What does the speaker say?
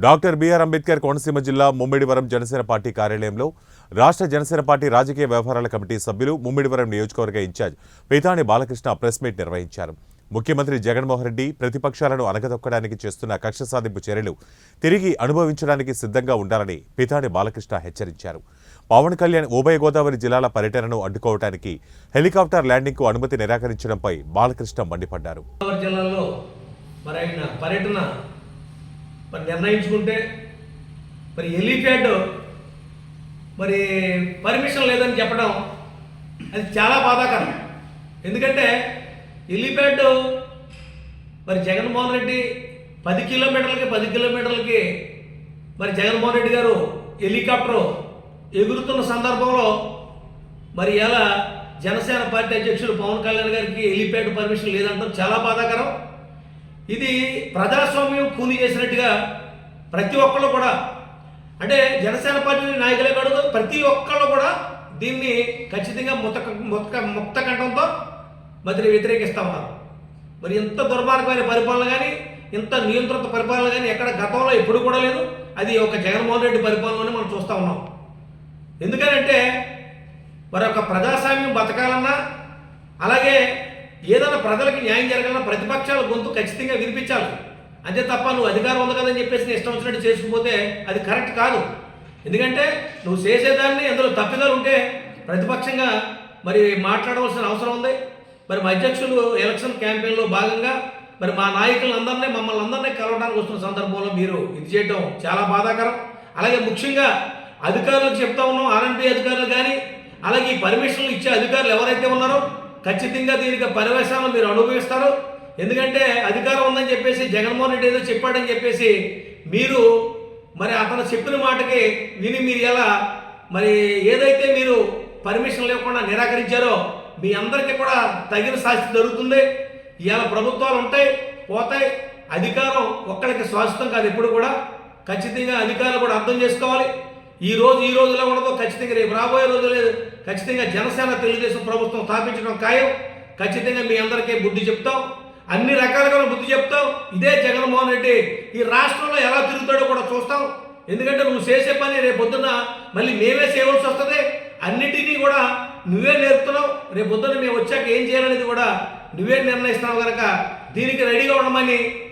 Doctor BR Ambedkar Konaseema జిల్లా Mummidivaram Janasena party కార్యాలయంలో రాష్ట్ర జనసేన పార్టీ రాజకీయ వ్యవహారాల కమిటీ సభ్యులు ముమ్మిడివరం నియోజకవర్గ in charge Pithani Balakrishna press meet నిర్వహించారు. ముఖ్యమంత్రి జగన్మోహన్ రెడ్డి ప్రతిపక్షాలను అణగదొక్కడానికి చేస్తున్న కక్ష సాధింపు చర్యలు తిరిగి అనుభవించడానికి సిద్ధంగా ఉండాలని పీతాని బాలకృష్ణ హెచ్చరించారు. పవన్ కళ్యాణ్ ఉభయ గోదావరి జిల్లాల పర్యటనను అడ్డుకోవడానికి హెలికాప్టర్ ల్యాండింగ్కు అనుమతి నిరాకరించడంపై బాలకృష్ణ మండిపడ్డారు. నిర్ణయించుకుంటే హెలీప్యాడ్ పర్మిషన్ లేదని చెప్పడం అది చాలా బాధాకరం. ఎందుకంటే హెలీప్యాడ్ జగన్మోహన్ రెడ్డి 10 కిలోమీటర్లకి జగన్మోహన్ రెడ్డి గారు హెలికాప్టర్ ఎగురుతున్న సందర్భంలో ఇలా జనసేన పార్టీ అధ్యక్షుడు పవన్ కళ్యాణ్ గారికి హెలీప్యాడ్ పర్మిషన్ లేదంటాం చాలా బాధాకరం. ఇది ప్రజాస్వామ్యం కూని చేసినట్టుగా ప్రతి ఒక్కళ్ళు కూడా, అంటే జనసేన పార్టీ నాయకులే కాదు, ప్రతి ఒక్కళ్ళు కూడా దీన్ని ఖచ్చితంగా ముక్త కంఠంతో వ్యతిరేకిస్తూ ఉన్నారు. ఇంత దుర్మార్గమైన పరిపాలన కానీ, ఇంత నియంత్రిత పరిపాలన కానీ ఎక్కడ గతంలో ఎప్పుడు కూడా లేదు. అది ఒక జగన్మోహన్ రెడ్డి పరిపాలనని మనం చూస్తూ ఉన్నాం. ఎందుకనంటే ఒక ప్రజాస్వామ్యం బతకాలన్నా, అలాగే ఏదైనా ప్రజలకు న్యాయం జరగాలన్నా ప్రతిపక్షాల గొంతు ఖచ్చితంగా వినిపించాలి. అంతే తప్ప నువ్వు అధికారం ఉంది కదని చెప్పేసి ఇష్టం వచ్చినట్టు చేసుకుపోతే అది కరెక్ట్ కాదు. ఎందుకంటే నువ్వు చేసేదాన్ని అందులో తప్పిదాలు ఉంటే ప్రతిపక్షంగా మాట్లాడవలసిన అవసరం ఉంది. మా అధ్యక్షులు ఎలక్షన్ క్యాంపెయిన్లో భాగంగా మా నాయకులందరినీ మమ్మల్ని అందరినీ కలవడానికి వస్తున్న సందర్భంలో మీరు ఇది చేయడం చాలా బాధాకరం. అలాగే ముఖ్యంగా అధికారులకు చెప్తా ఉన్నాం, ఆర్ఎండ్బి అధికారులు కానీ, అలాగే ఈ పర్మిషన్లు ఇచ్చే అధికారులు ఎవరైతే ఉన్నారో ఖచ్చితంగా దీనికి పరివేశాలను మీరు అనుభవిస్తారు. ఎందుకంటే అధికారం ఉందని చెప్పేసి జగన్మోహన్ రెడ్డి ఏదో చెప్పాడని చెప్పేసి మీరు అతను చెప్పిన మాటకి విని మీరు ఎలా ఏదైతే మీరు పర్మిషన్ లేకుండా నిరాకరించారో మీ అందరికీ కూడా తగిన శాస్తి జరుగుతుంది. ఇవాళ ప్రభుత్వాలు ఉంటాయి, పోతాయి. అధికారం ఒక్కడికి శాశ్వతం కాదు. ఎప్పుడు కూడా ఖచ్చితంగా అధికారులు కూడా అర్థం చేసుకోవాలి. ఈ రోజులో ఉండదో ఖచ్చితంగా రేపు రాబోయే రోజులు ఖచ్చితంగా జనసేన తెలుగుదేశం ప్రభుత్వం స్థాపించడం ఖాయం. ఖచ్చితంగా మీ అందరికీ బుద్ధి చెప్తాం, అన్ని రకాలుగా బుద్ధి చెప్తాం. ఇదే జగన్మోహన్ రెడ్డి ఈ రాష్ట్రంలో ఎలా తిరుగుతాడో కూడా చూస్తాం. ఎందుకంటే నువ్వు చేసే పని రేపు పొద్దున్న మళ్ళీ మేమే చేయవలసి వస్తుంది. అన్నిటినీ కూడా నువ్వే నేర్పుతున్నావు. రేపు పొద్దున్న మేము వచ్చాక ఏం చేయాలనేది కూడా నువ్వే నిర్ణయిస్తున్నావు కనుక దీనికి రెడీగా ఉండమని